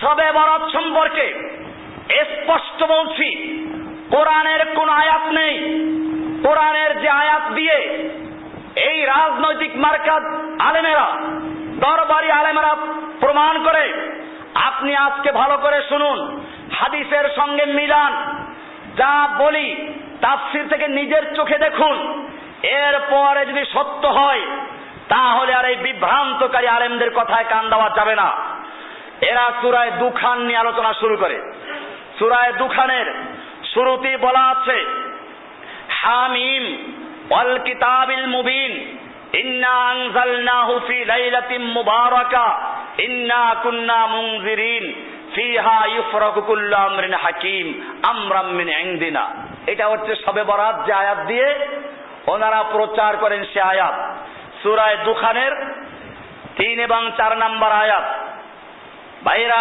শবে বরাত সম্পর্কে স্পষ্ট বলছি, কোরআনের কোন আয়াত নেই। কোরআনের যে আয়াত দিয়ে এই রাজনৈতিক মার্কাজ আলেমেরা, দরবারি আলেমেরা প্রমাণ করে, আপনি আজকে ভালো করে শুনুন, হাদিসের সঙ্গে মিলান, যা বলি তাফসীর থেকে নিজের চোখে দেখুন। এরপরে যদি সত্য হয় তাহলে আর এই বিভ্রান্তকারী আলেমদের কথায় কান দেওয়া যাবে না। এরা সূরা দুখান নিয়ে আলোচনা শুরু করে। সূরা দুখানের শুরুতেই বলা আছে, হামিম ওয়াল কিতাবিল মুবিন ইন্না আনজালনাহু ফি লাইলাতিন মুবারাকা ইন্না কুন্না মুনজিরিন ফিহা ইউফরাকু কুল্লু আমরিন হাকিম আমরাম মিন ইনদিনা। এটা হচ্ছে শবে বরাত যে আয়াত দিয়ে ওনারা প্রচার করেন সে আয়াত, সূরা দুখানের 3 এবং 4 নম্বর আয়াত। ভাইরা